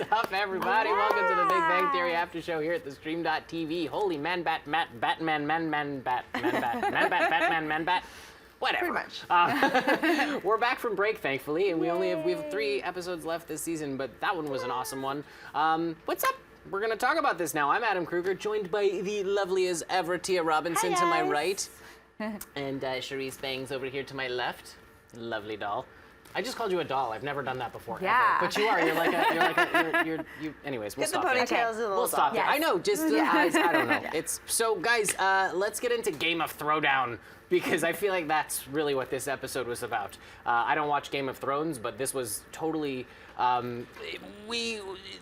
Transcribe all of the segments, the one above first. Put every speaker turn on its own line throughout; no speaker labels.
What's up, everybody?
Yeah.
Welcome to the Big Bang Theory After Show here at theStream.tv. Holy Batman. Whatever.
Pretty much.
We're back from break, thankfully, and we have 3 episodes left this season, but that one was an awesome one. What's up? We're going to talk about this now. I'm Adam Kruger, joined by the lovely as ever Tia Robinson to my right, and Cherise Bangs over here to my left. Lovely doll. I just called you a doll. I've never done that before.
Yeah.
Ever. But you are. You. Anyways, we'll stop
Get the
there.
ponytails a little
We'll stop there.
yes.
I know. Just I don't know. It's so, guys. Let's get into Game of Throwdown because I feel like that's really what this episode was about. I don't watch Game of Thrones, but this was totally.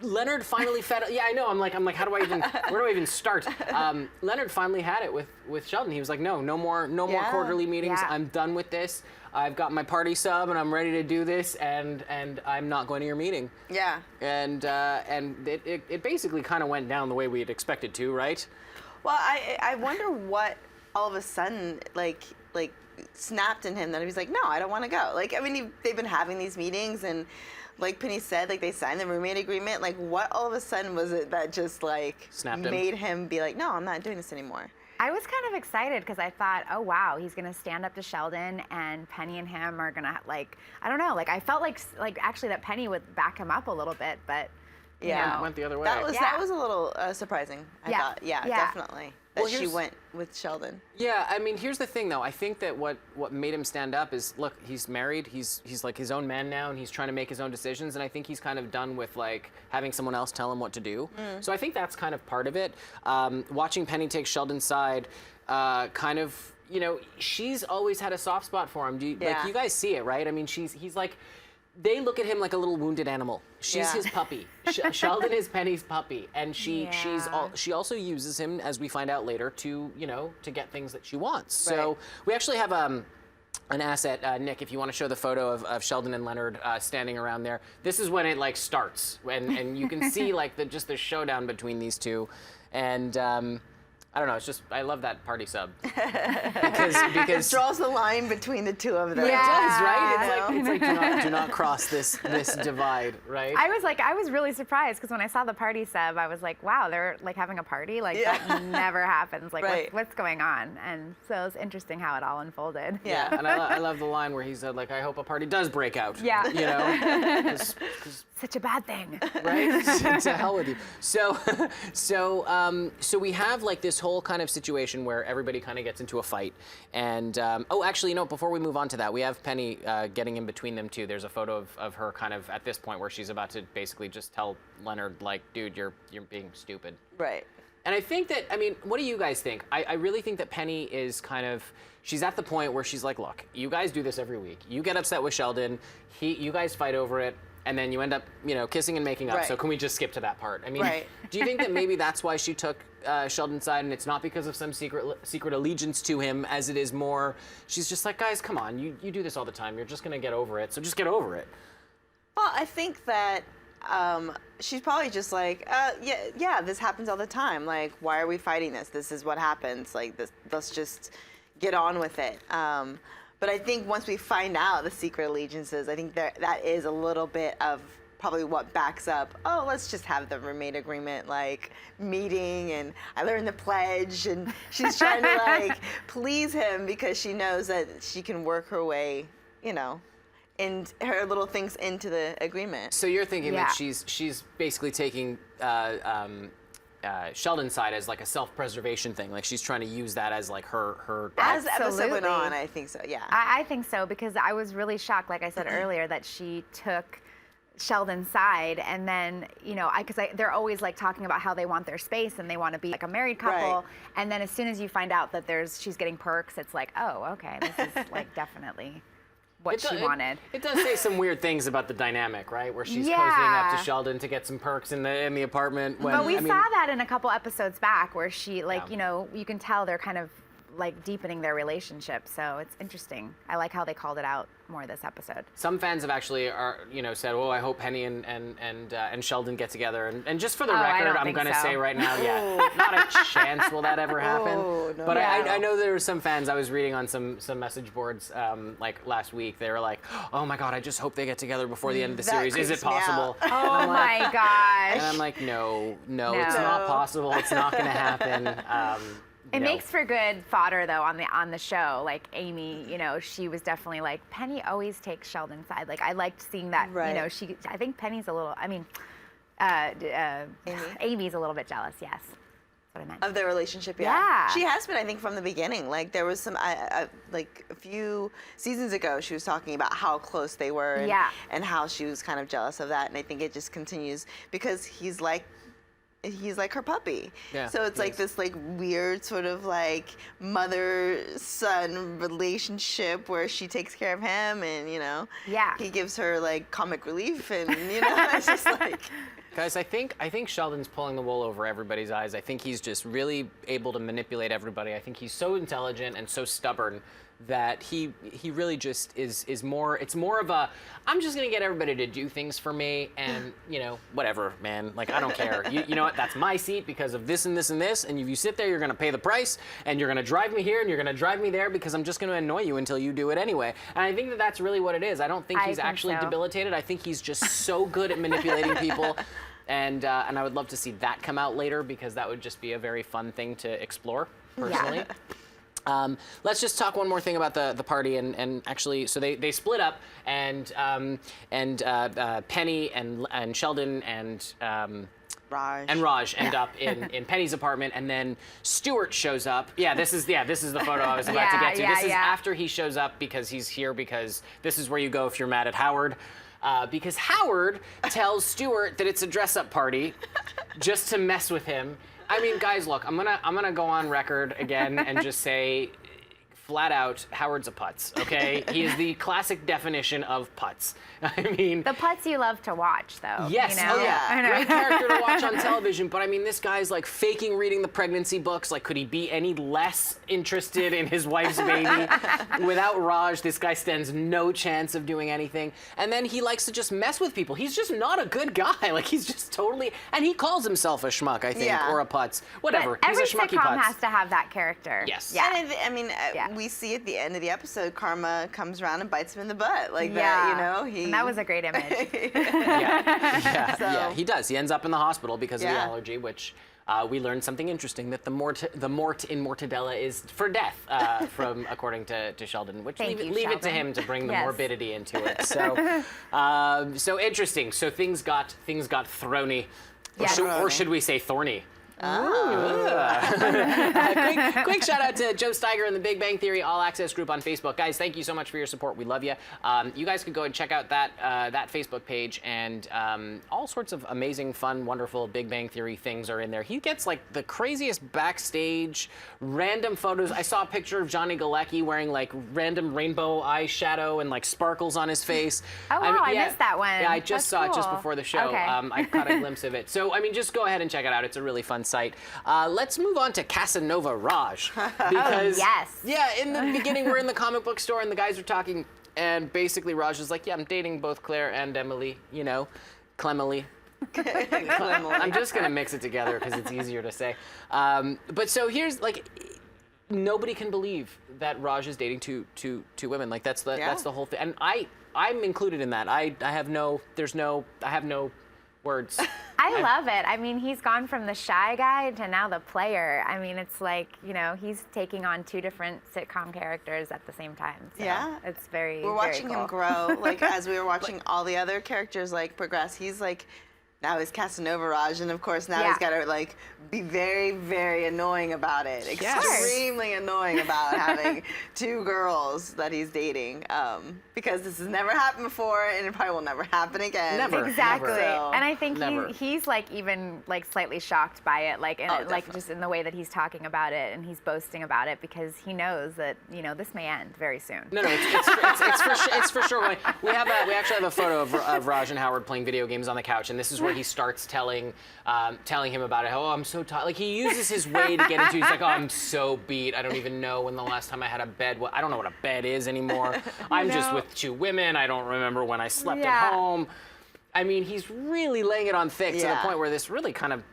Leonard finally fed. Yeah, I know. I'm like, how do I even? Where do I even start? Leonard finally had it with Sheldon. He was like, no more quarterly meetings.
Yeah.
I'm done with this. I've got my party sub and I'm ready to do this, and I'm not going to your meeting.
Yeah.
And it basically kind of went down the way we had expected to, right?
Well, I wonder what all of a sudden like snapped in him that he was like, no, I don't want to go. Like, I mean, they've been having these meetings and. Like Penny said, like they signed the roommate agreement. Like, what all of a sudden was it that just like
Snapped him.
made him be like, no, I'm not doing this anymore?
I was kind of excited because I thought, oh wow, he's gonna stand up to Sheldon, and Penny and him are gonna like, I don't know, like I felt like actually that Penny would back him up a little bit, but
Yeah.
It went the other way.
That was a little surprising. I
Yeah.
thought, yeah,
Yeah.
definitely that
Well,
she
here's-
went with Sheldon.
Yeah, I mean, here's the thing, though. I think that what made him stand up is, look, he's married. He's like his own man now, and he's trying to make his own decisions. And I think he's kind of done with like having someone else tell him what to do. So I think that's kind of part of it. Watching Penny take Sheldon's side, kind of, you know, she's always had a soft spot for him. Like
Yeah.
you guys see it, right? I mean, he's like. They look at him like a little wounded animal. She's
Yeah.
his puppy. Sheldon is Penny's puppy, and she
Yeah.
also uses him, as we find out later, to to get things that she wants. So
Right.
we actually have an asset, Nick. If you want to show the photo of Sheldon and Leonard standing around there, this is when it like starts, and you can see like just the showdown between these two, and. I don't know. It's just I love that party sub because
It draws the line between the two of them.
it
Yeah.
does, right?
I
It's like do not cross this divide, right?
I was really surprised because when I saw the party sub, I was like, wow, they're like having a party, like
Yeah.
that never happens. Like
Right.
what's going on? And so it's interesting how it all unfolded.
Yeah.
And I love the line where he said, like, I hope a party does break out.
Yeah.
You know? 'Cause,
Such a bad thing.
right? To hell with you. So we have like this whole kind of situation where everybody kind of gets into a fight. And, actually, before we move on to that, we have Penny getting in between them too. There's a photo of her kind of at this point where she's about to basically just tell Leonard, like, dude, you're being stupid.
Right.
And I think that, I mean, what do you guys think? I really think that Penny is kind of, she's at the point where she's like, look, you guys do this every week. You get upset with Sheldon, you guys fight over it, and then you end up, kissing and making up.
Right.
So can we just skip to that part? I mean,
Right.
do you think that maybe that's why she took Sheldon's side, and it's not because of some secret allegiance to him, as it is more, she's just like, guys, come on, you do this all the time. You're just going to get over it. So just get over it.
Well, I think that she's probably just like, yeah, this happens all the time. Like, why are we fighting this? This is what happens. Like, let's just get on with it. But I think once we find out the secret allegiances, I think that is a little bit of probably what backs up, oh, let's just have the roommate agreement, like, meeting, and I learned the pledge, and she's trying to, like, please him because she knows that she can work her way, and her little things into the agreement.
So you're thinking
Yeah.
that she's basically taking Sheldon's side as like a self-preservation thing. Like she's trying to use that as like her.
As the episode went
Absolutely.
on, I think so, yeah.
I think so because I was really shocked, like I said earlier, that she took Sheldon's side, and then because they're always like talking about how they want their space and they want to be like a married couple,
Right.
and then as soon as you find out that she's getting perks, it's like, oh, okay, this is like definitely what she wanted.
It does say some weird things about the dynamic, right? Where she's
Yeah.
cozying up to Sheldon to get some perks in the apartment. When,
But we
I mean,
saw that in a couple episodes back where she, like,
Yeah.
you can tell they're kind of like deepening their relationship. So it's interesting. I like how they called it out more this episode.
Some fans have actually said, "Oh, I hope Penny and Sheldon get together." And just for the record, I'm going to say right now, not a chance will that ever happen.
Oh, no.
But I know there were some fans I was reading on some message boards like last week. They were like, "Oh my God, I just hope they get together before the end of the series. Is it possible?"
Oh my gosh.
And I'm like, no, it's not possible. It's not going to happen.
It makes for good fodder though on the show. Like Amy, she was definitely like, Penny always takes Sheldon's side. Like I liked seeing that.
Right.
I think Penny's a little. Amy's a little bit jealous. Yes, that's what I meant.
Of their relationship,
Yeah.
She has been, I think, from the beginning. Like there was some, like a few seasons ago, she was talking about how close they were, and how she was kind of jealous of that. And I think it just continues because he's like her puppy.
Yeah,
so it's like this like weird sort of like mother-son relationship where she takes care of him and he gives her like comic relief and it's just like.
Guys, I think Sheldon's pulling the wool over everybody's eyes. I think he's just really able to manipulate everybody. I think he's so intelligent and so stubborn that he really just is more. It's more of a, I'm just gonna get everybody to do things for me, and whatever, man. Like I don't care. You know what? That's my seat because of this and this and this. And if you sit there, you're gonna pay the price, and you're gonna drive me here, and you're gonna drive me there because I'm just gonna annoy you until you do it anyway. And I think that that's really what it is. I don't think he's actually debilitated. I think he's just so good at manipulating people. And I would love to see that come out later because that would just be a very fun thing to explore, personally. Yeah. Let's just talk one more thing about the party and actually, so they split up and Penny and Sheldon and Raj end up in Penny's apartment, and then Stuart shows up. This is the photo I was about to get to. This is after he shows up because he's here because this is where you go if you're mad at Howard. Because Howard tells Stuart that it's a dress-up party just to mess with him. I mean, guys, look, I'm gonna go on record again and just say, flat out, Howard's a putz, okay? He is the classic definition of putz. I mean...
The putz you love to watch, though.
Yes, oh yeah. Great character to watch on television, but I mean, this guy's like faking reading the pregnancy books. Like, could he be any less interested in his wife's baby? Without Raj, this guy stands no chance of doing anything. And then he likes to just mess with people. He's just not a good guy. Like, he's just totally... And he calls himself a schmuck, I think, or a putz. Whatever,
but
he's a schmucky
every sitcom
putz.
has to have that character.
Yes.
Yeah.
And I mean, we see at the end of the episode, Karma comes around and bites him in the butt. Like that,
And that was a great image.
Yeah, he does. He ends up in the hospital because of the allergy, which we learned something interesting, that the mort in Mortadella is for death, according to Sheldon, which leave it to him to bring the morbidity into it. So so interesting. So things got throny, or should we say thorny? Quick shout out to Joe Steiger and the Big Bang Theory All Access group on Facebook. Guys, thank you so much for your support. We love you. You guys could go and check out that Facebook page, and all sorts of amazing, fun, wonderful Big Bang Theory things are in there. He gets like the craziest backstage random photos. I saw a picture of Johnny Galecki wearing like random rainbow eyeshadow and like sparkles on his face.
Oh wow, I missed that one.
Yeah, I just saw it just before the show.
Okay.
I caught a glimpse of it. So I mean, just go ahead and check it out. It's a really fun site. Let's move on to Casanova Raj. Because, in the beginning, we're in the comic book store and the guys are talking, and basically Raj is like, I'm dating both Claire and Emily, Clemily. I'm just going to mix it together because it's easier to say. But so here's, like, nobody can believe that Raj is dating two women. Like, that's the whole thing. And I'm included in that. I have no words.
I love it. I mean, he's gone from the shy guy to now the player. I mean, it's like, he's taking on two different sitcom characters at the same time. So it's very
We're watching
very cool.
him grow, like, as we were watching all the other characters, like, progress. He's, like, now he's Casanova Raj, and of course now he's got to like be very, very annoying about it. Extremely annoying about having two girls that he's dating, because this has never happened before, and it probably will never happen again.
Never.
Exactly.
So,
and I think he's like even like slightly shocked by it, like like just in the way that he's talking about it and he's boasting about it, because he knows that this may end very soon.
No, it's for sure. We actually have a photo of Raj and Howard playing video games on the couch, and this is where where he starts telling him about it. Oh, I'm so tired. Like, he uses his way to get into. He's like, oh, I'm so beat. I don't even know when the last time I had a bed. I don't know what a bed is anymore. I'm just with 2 women. I don't remember when I slept at home. I mean, he's really laying it on thick to the point where this really kind of,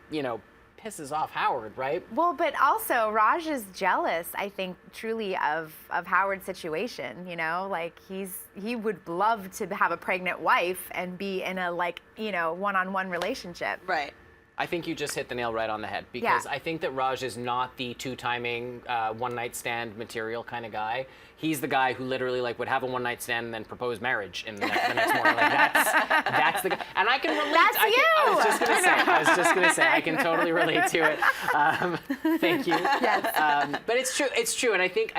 pisses off Howard, right?
Well, but also Raj is jealous, I think, truly of Howard's situation. Like he would love to have a pregnant wife and be in a one-on-one relationship.
Right.
I think you just hit the nail right on the head, because I think that Raj is not the 2-timing, one-night stand material kind of guy. He's the guy who literally would have a one-night stand and then propose marriage in the next morning. Like, that's the guy. And I can relate.
That's you.
I was just gonna say, I can totally relate to it. Thank you.
Yes.
But it's true. It's true. And I think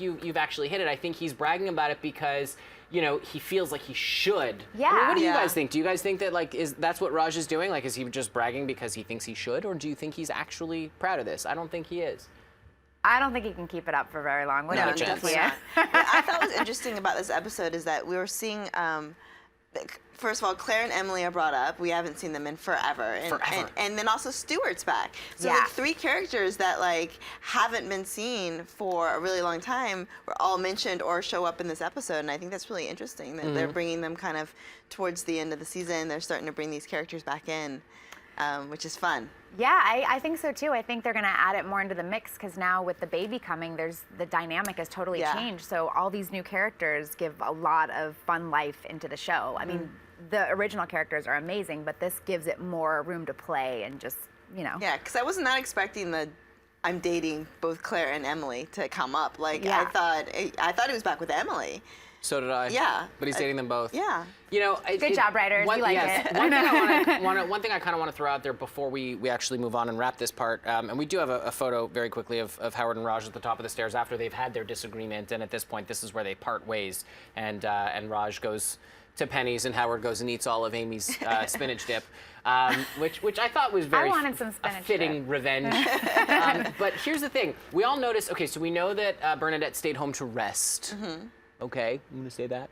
you've actually hit it. I think he's bragging about it because he feels like he should.
Yeah.
I mean, what do you guys think? Do you guys think that that's what Raj is doing? Like, is he just bragging because he thinks he should, or do you think he's actually proud of this? I don't think he is.
I don't think he can keep it up for very long.
No, definitely not.
I thought what was interesting about this episode is that we were seeing, first of all, Claire and Emily are brought up. We haven't seen them in forever. And then also Stuart's back. So 3 characters that haven't been seen for a really long time were all mentioned or show up in this episode. And I think that's really interesting that they're bringing them kind of towards the end of the season. They're starting to bring these characters back in, which is fun.
Yeah, I think so too. I think they're going to add it more into the mix because now with the baby coming, the dynamic has totally changed. So all these new characters give a lot of fun life into the show. I mean, the original characters are amazing, but this gives it more room to play and just,
Yeah, because I was not expecting I'm dating both Claire and Emily to come up. I thought he was back with Emily.
So did I.
Yeah.
But he's dating them both.
Yeah.
Good job, writers. We like it.
One thing I kind of want to throw out there before we actually move on and wrap this part, and we do have a photo very quickly of Howard and Raj at the top of the stairs after they've had their disagreement, and at this point, this is where they part ways, and Raj goes to Penny's, and Howard goes and eats all of Amy's spinach dip, which I thought was very
I wanted some spinach
fitting
dip.
Revenge. But here's the thing: we all noticed. Okay, so we know that Bernadette stayed home to rest. Mm-hmm. Okay, I'm going to say that.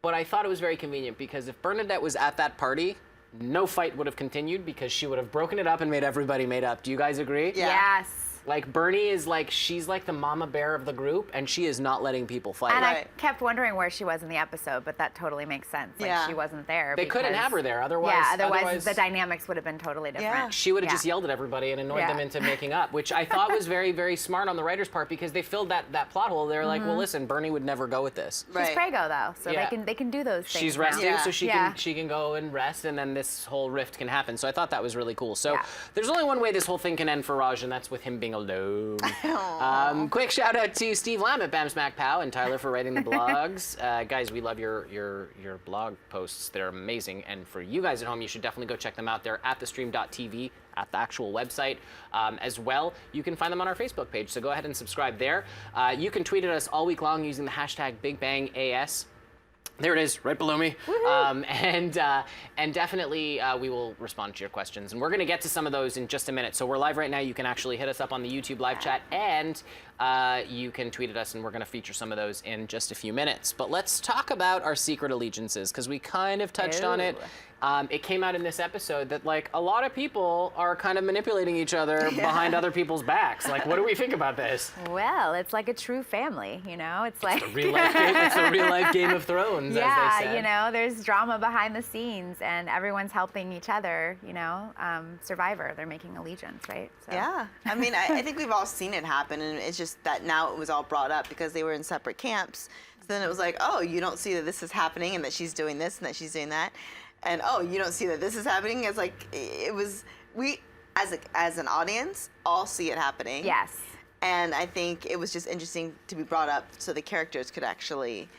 But I thought it was very convenient because if Bernadette was at that party, no fight would have continued because she would have broken it up and made everybody made up. Do you guys agree?
Yeah. Yes.
Like, Bernie is she's like the mama bear of the group, and she is not letting people fight.
And I kept wondering where she was in the episode, but that totally makes sense. She wasn't there.
They couldn't have her there, otherwise.
Yeah, otherwise the dynamics would have been totally different.
Yeah.
She would have just yelled at everybody and annoyed them into making up, which I thought was very, very smart on the writer's part because they filled that plot hole. They were like, well, listen, Bernie would never go with this.
She's Prego, though, so they can do those things.
She's resting, so she can go and rest, and then this whole rift can happen. So I thought that was really cool. So there's only one way this whole thing can end for Raj, and that's with him being alone. Quick shout out to Steve Lamb at Bam Smack Pow and Tyler for writing the blogs. Guys, we love your blog posts. They're amazing. And for you guys at home, you should definitely go check them out. They're at theStream.tv, at the actual website. As well, you can find them on our Facebook page. So go ahead and subscribe there. You can tweet at us all week long using the hashtag BigBangAS. There it is, right below me. And definitely we will respond to your questions. And we're going to get to some of those in just a minute. So we're live right now. You can actually hit us up on the YouTube live chat, and you can tweet at us, and we're going to feature some of those in just a few minutes. But let's talk about our secret allegiances, because we kind of touched on it. It came out in this episode that a lot of people are kind of manipulating each other behind other people's backs. What do we think about this?
Well, it's like a true family, It's like
a real life game. It's a real life Game of Thrones, as they said.
There's drama behind the scenes, and everyone's helping each other. Survivor, they're making allegiance, right? So.
Yeah, I mean, I think we've all seen it happen, and it's just that now it was all brought up because they were in separate camps. So then it was like, oh, you don't see that this is happening, and that she's doing this, and that she's doing that. And oh, you don't see that this is happening. It's we as an audience all see it happening.
Yes.
And I think it was just interesting to be brought up so the characters could actually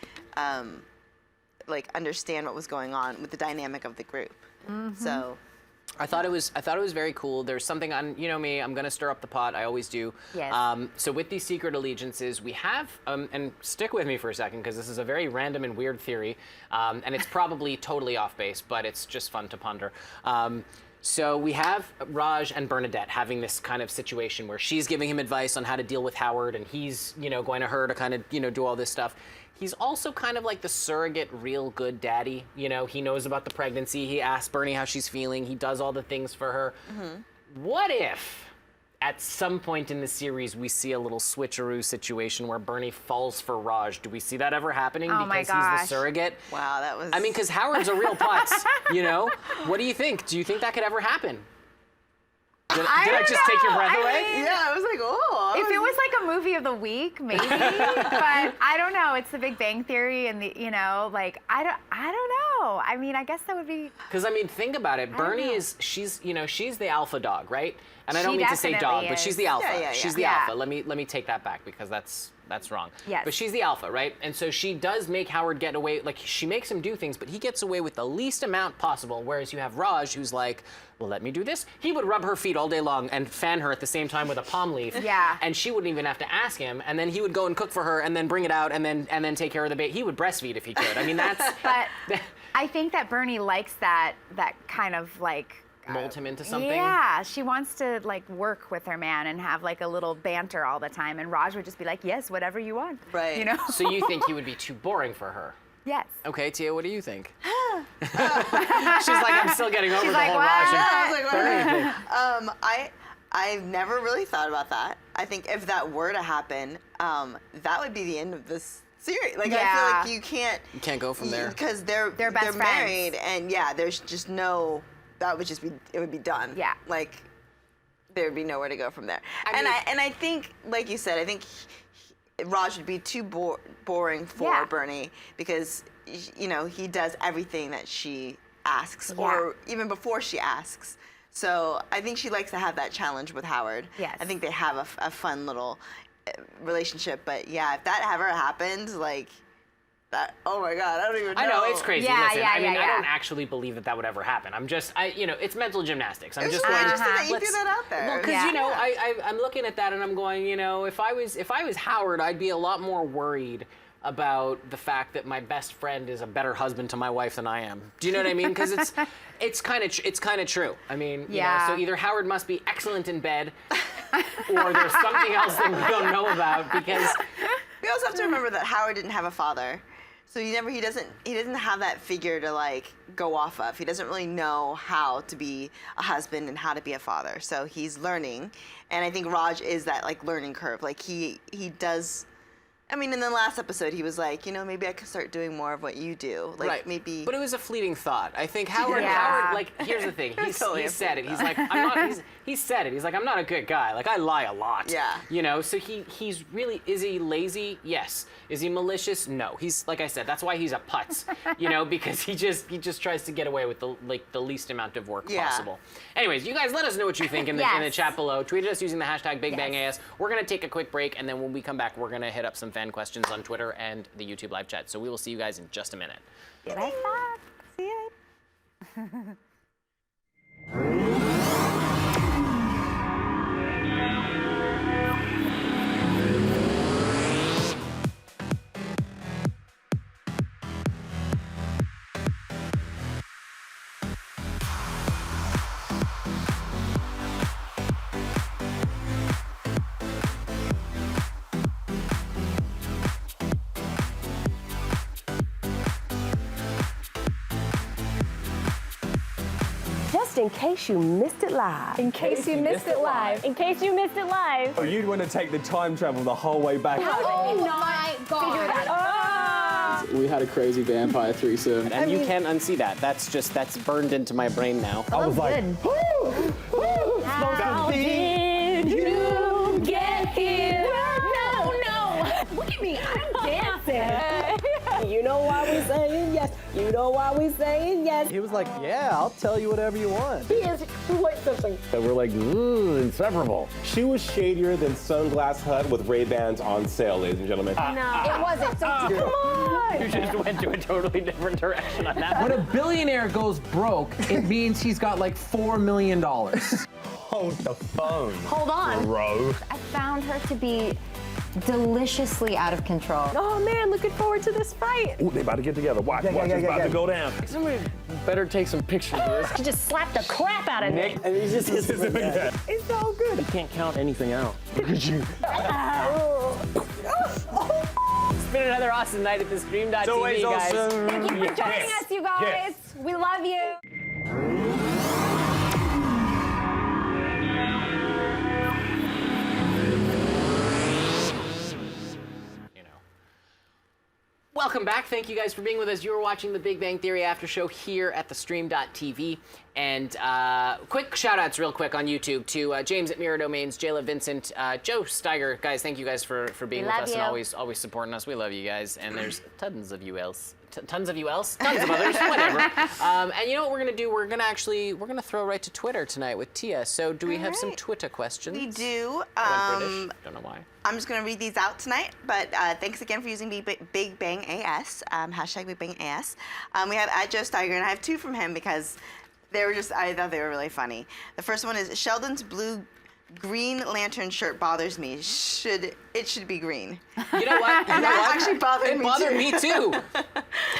understand what was going on with the dynamic of the group. Mm-hmm. So
I thought it was very cool. There's something on, me, I'm going to stir up the pot. I always do.
Yes.
So with these secret allegiances, we have, and stick with me for a second, because this is a very random and weird theory, and it's probably totally off base, but it's just fun to ponder. So we have Raj and Bernadette having this kind of situation where she's giving him advice on how to deal with Howard, and he's, going to her to kind of, do all this stuff. He's also kind of like the surrogate, real good daddy. He knows about the pregnancy. He asks Bernie how she's feeling. He does all the things for her. What if, at some point in the series, we see a little switcheroo situation where Bernie falls for Raj? Do we see that ever happening because he's the surrogate?
Wow, that was...
I mean, because Howard's a real putz, What do you think? Do you think that could ever happen? Did I just take your breath away?
Yeah, I was like, oh.
If it was like a movie of the week, maybe. But I don't know. It's The Big Bang Theory, and I don't know. I mean, I guess that would be.
Because think about it. Bernie she's the alpha dog, right? And I don't mean to say dog, but she's the alpha.
Yeah.
She's the alpha. Let me take that back because that's wrong.
Yes.
But she's the alpha, right? And so she does make Howard get away. Like, she makes him do things, but he gets away with the least amount possible. Whereas you have Raj, who's like, well, let me do this. He would rub her feet all day long and fan her at the same time with a palm leaf.
Yeah.
And she wouldn't even have to ask him. And then he would go and cook for her and then bring it out and then take care of the baby. He would breastfeed if he could. I mean, that's.
But I think that Bernie likes that kind of like.
Mold him into something?
Yeah, she wants to like work with her man and have like a little banter all the time, and Raj would just be like, yes, whatever you want.
Right.
So you think he would be too boring for her?
Yes.
Okay, Tia, what do you think? She's like, I'm still getting over the whole Raj and
I was like, I've never really thought about that. I think if that were to happen, that would be the end of this series. Like, I feel like you can't go from there because they're
best
married, and there's just no. That would just be, it would be done.
Yeah.
Like, there would be nowhere to go from there. I think, like you said, I think Raj would be too boring for Bernie because, he does everything that she asks or even before she asks. So I think she likes to have that challenge with Howard.
Yes.
I think they have a fun little relationship. But if that ever happens, like, oh my God, I don't even know.
I know, it's crazy.
Yeah,
Listen, I don't
yeah.
actually believe that would ever happen. I'm just, it's mental gymnastics. I'm
It's
just
just
going,
interesting that you threw that out there.
Well, because, I'm looking at that and I'm going, if I was Howard, I'd be a lot more worried about the fact that my best friend is a better husband to my wife than I am. Do you know what I mean? Because it's kind of true. I mean, so either Howard must be excellent in bed, or there's something else that we don't know about. Because
we also have to remember that Howard didn't have a father. So he doesn't have that figure to like go off of. He doesn't really know how to be a husband and how to be a father. So he's learning, and I think Raj is that like learning curve. Like he does. I mean, in the last episode, he was like, maybe I could start doing more of what you do. Like,
right.
maybe.
But it was a fleeting thought. I think Howard, like, here's the thing. He said it. He's like, he said it. He's like, I'm not a good guy. Like, I lie a lot.
Yeah.
So he's really, is he lazy? Yes. Is he malicious? No. He's, like I said, that's why he's a putz, because he just tries to get away with the least amount of work possible. Anyways, you guys let us know what you think in the chat below. Tweet at us using the hashtag BigBangAS. We're going to take a quick break, and then when we come back, we're going to hit up some fan questions on Twitter and the YouTube live chat. So we will see you guys in just a minute.
Be right back. See you.
In case you missed it live.
In case you missed it live. In case you missed it live.
Oh, you'd want to take the time travel the whole way back.
How did we not figure that out?
We had a crazy vampire threesome. And you can't unsee that. That's burned into my brain now.
I was like,
How did you get here? No. Look at me. I'm dancing.
You know why we saying yes. You know why we saying yes.
He was like, yeah, I'll tell you whatever you want.
He is wait something.
So we're like, ooh, inseparable.
she was shadier than Sunglass Hut with Ray-Bans on sale, ladies and gentlemen.
No, it wasn't. So come on.
You just went to a totally different direction on that.
When a billionaire goes broke, it means he's got like $4 million.
Hold the phone.
Hold on.
Bro.
I found her to be
deliciously out of control.
Oh man, looking forward to this fight.
Ooh, they about to get together. Watch, it's about to go down.
Somebody better take some pictures of this.
She just slapped the crap out of Nick.
And he's just
It's so good. You can't count anything out. Look at you.
It's been another awesome night at theStream.tv, guys.
Thank you for joining us, you guys. We love you.
Welcome back. Thank you guys for being with us. You are watching the Big Bang Theory After Show here at theStream.tv. And quick shout-outs real quick on YouTube to James at Mirror Domains, Jayla Vincent, Joe Steiger. Guys, thank you guys for being with us and always supporting us. We love you guys. And there's tons of you else. Tons of you else? Tons of others, whatever. And you know what we're gonna do? We're gonna throw right to Twitter tonight with Tia. So do we have some Twitter questions?
We do.
British. Don't know why.
I'm just going to read these out tonight, but thanks again for using Big Bang AS, hashtag Big Bang AS. We have at Joe Steiger, and I have two from him because they were I thought they were really funny. The first one is Sheldon's Green Lantern shirt bothers me. It should be green.
You know what?
That actually bothered me too.
It bothered me too.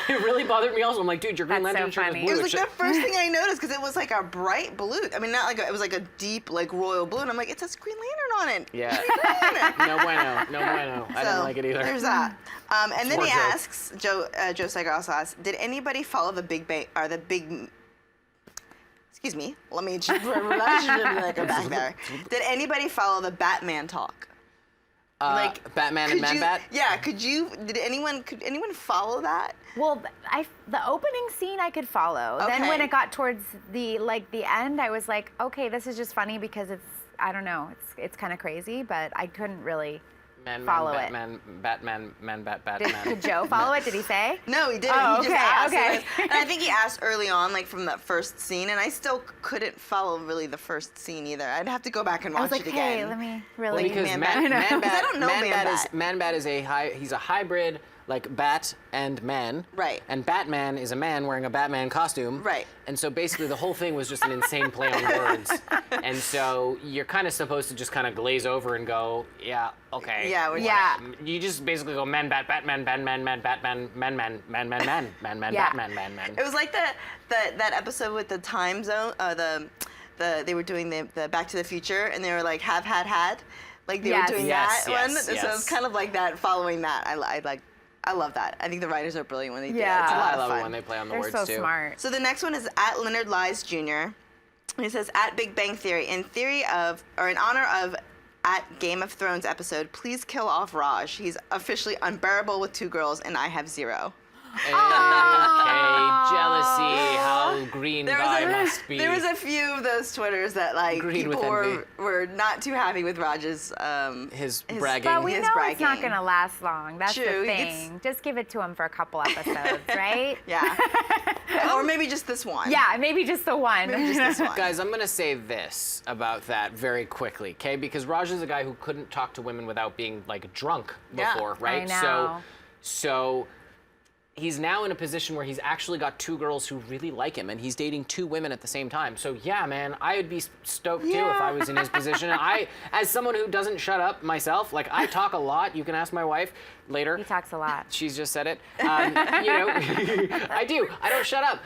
It really bothered me also. I'm like, dude, your Green Lantern shirt is blue.
It was like the first thing I noticed because it was like a bright blue. I mean, not like it was like a deep like royal blue, and I'm like, it says Green Lantern on it.
Yeah. No bueno. No bueno. I didn't like it either.
There's that. And then he asks, Joe Steiger also asks, did anybody follow the Big Bang or the Big? Excuse me. Let me just go back there. Did anybody follow the Batman talk?
Like Batman and Man-Bat?
Yeah. Could anyone follow that?
Well, the opening scene I could follow.
Okay.
Then when it got towards the end, I was like, okay, this is just funny because I don't know, it's kind of crazy, but I couldn't really follow it.
Batman.
Did Joe follow it? Did he say?
No, he didn't.
Oh,
he just asked.
okay.
And I think he asked early on, like from that first scene, and I still couldn't follow really the first scene either. I'd have to go back and watch it again.
Hey, let me really.
Because
Man-Bat. I don't know Man-Bat.
Man-Bat is he's a hybrid, like bat and man.
Right.
And Batman is a man wearing a Batman costume.
Right.
And so basically the whole thing was just an insane play on words. And so you're kind of supposed to just kind of glaze over and go, yeah, okay.
Yeah.
You just basically go Man-Bat, Batman, Batman, Batman, Man-Man, Man-Man.
It was like that episode with the time zone. They were doing the Back to the Future, and they were like have had. Like they were doing that one. So it's kind of like that. Following that, I love that. I think the writers are brilliant when they do that. It's a lot of fun.
I love it when they play on the words too.
They're so smart.
So the next one is at Leonard Lies Jr. He says, at Big Bang Theory, in honor of at Game of Thrones episode, please kill off Raj. He's officially unbearable with 2 girls, and I have 0.
Okay, jealousy, how green guy must be.
There was a few of those Twitters that like
Green
people
with
were not too happy with Raj's
his bragging.
But we know
bragging.
it's not going to last long. That's
True,
the thing. Just give it to him for a couple episodes, right?
Yeah. Or maybe just this one.
Yeah, maybe just the one.
Maybe just this one.
Guys, I'm going to say this about that very quickly, okay? Because Raj is a guy who couldn't talk to women without being like drunk before, right?
I know.
So he's now in a position where he's actually got 2 girls who really like him, and he's dating 2 women at the same time. So yeah, man, I would be stoked too if I was in his position. And I, as someone who doesn't shut up myself, like I talk a lot. You can ask my wife later.
He talks a lot.
She's just said it. You know, I do. I don't shut up,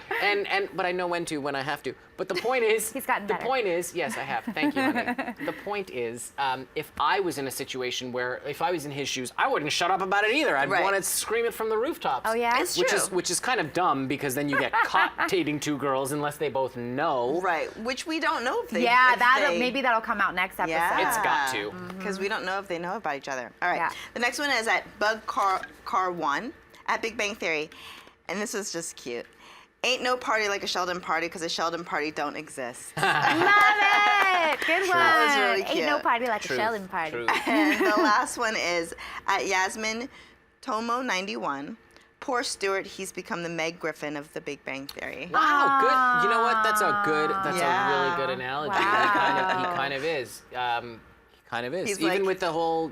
but I know when to when I have to. But the point is,
He's gotten better.
The point is, yes, I have. Thank you, honey. The point is, if I was in a situation where, if I was in his shoes, I wouldn't shut up about it either. I'd want to scream it from the rooftops.
Oh yeah,
It's true.
Which is kind of dumb because then you get caught dating 2 girls unless they both know.
Right, which we don't know if they.
Maybe that'll come out next episode.
Yeah.
It's got to.
Because we don't know if they know about each other. All right.
Yeah.
The next one is at Bug Car 1 at Big Bang Theory, and this is just cute. Ain't no party like a Sheldon party because a Sheldon party don't exist.
Love it. Good one.
That was really cute.
Ain't no party like
Truth,
a Sheldon party.
truth.
And the last one is at Yasmin Tomo 91. Poor Stuart, he's become the Meg Griffin of the Big Bang Theory.
Wow, good. You know what? That's a really good analogy.
Wow.
He kind of is. He kind of is.
He's
Even
like-
with the whole,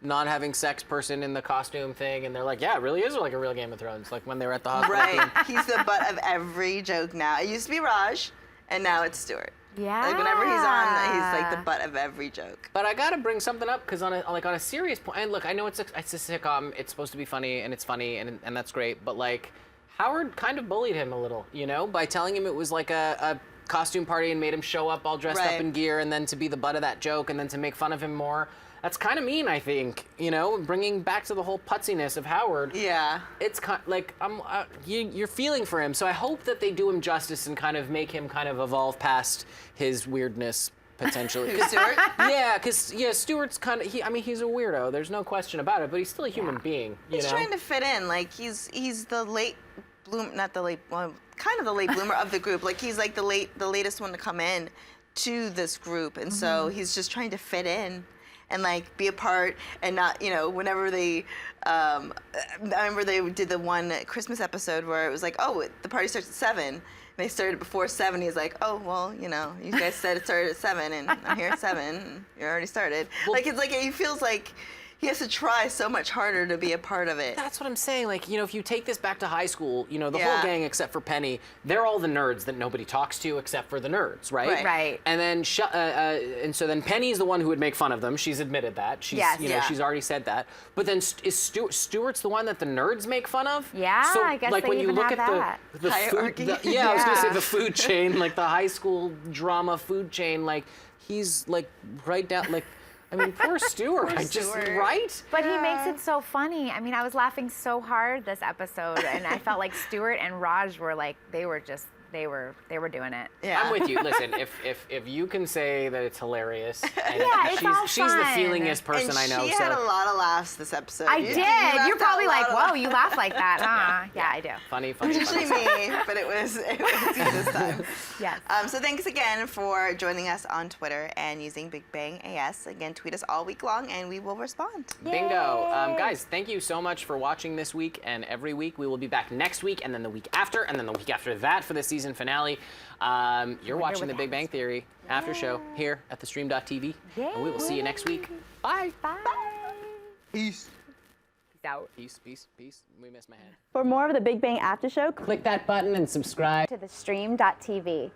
not having sex person in the costume thing, and they're like, yeah, it really is like a real Game of Thrones, like when they were at the hospital.
Right. He's the butt of every joke now. It used to be Raj, and now it's Stuart.
Yeah.
Like whenever he's on, he's like the butt of every joke.
But I gotta bring something up because on a serious point, and look, I know it's a sitcom. It's supposed to be funny, and it's funny, and that's great. But like, Howard kind of bullied him a little, you know, by telling him it was like a costume party and made him show up all dressed up in gear, and then to be the butt of that joke, and then to make fun of him more. That's kind of mean, I think, you know, bringing back to the whole putziness of Howard.
Yeah.
It's kind like you're feeling for him, so I hope that they do him justice and kind of make him kind of evolve past his weirdness potentially.
Stewart?
Yeah, because Stewart's kind of he's a weirdo. There's no question about it, but he's still a human being.
He's trying to fit in. Like he's the late not the late, well, kind of the late bloomer of the group. Like he's like the latest one to come in to this group, and so he's just trying to fit in. And like be a part, and not, you know, whenever they, I remember they did the one Christmas episode where it was like, oh, the party starts at 7. And they started before 7. He's like, oh, well, you know, you guys said it started at 7, and I'm here at 7. And you already started. Well, like it's like he feels like he has to try so much harder to be a part of it.
That's what I'm saying. Like, you know, if you take this back to high school, you know, the whole gang except for Penny, they're all the nerds that nobody talks to except for the nerds, right?
Right.
And then, and so then Penny's the one who would make fun of them. She's admitted that. She's, you know, she's already said that. But then is Stewart's the one that the nerds make fun of?
Yeah,
so,
I guess
like
they
when you
even
look
have
at
that.
the
hierarchy.
food, I was gonna say the food chain, like the high school drama food chain. Like he's like right down, like. I mean, poor Stewart. Right?
But he makes it so funny. I mean, I was laughing so hard this episode, and I felt like Stewart and Raj were like, they were doing it.
Yeah.
I'm with you. Listen, if you can say that it's hilarious, and
it's all
she's the
fun.
feelingest person
And
I know.
she had a lot of laughs this episode.
I
You
did.
laughed
You're probably
out
like,
loud.
whoa, you laugh like that, huh? Yeah, I do.
Funny.
Usually me, but it was you this time.
Yes.
So thanks again for joining us on Twitter and using Big Bang AS. Again, tweet us all week long, and we will respond.
Bingo. Guys, thank you so much for watching this week and every week. We will be back next week, and then the week after, and then the week after that for the season finale. You're watching the Big Bang Theory after show here at theStream.tv. And we will see you next week. Bye.
Bye.
Peace.
Peace out.
Peace. We missed my hand.
For more of the Big Bang After Show,
Click that button and subscribe
To theStream.tv.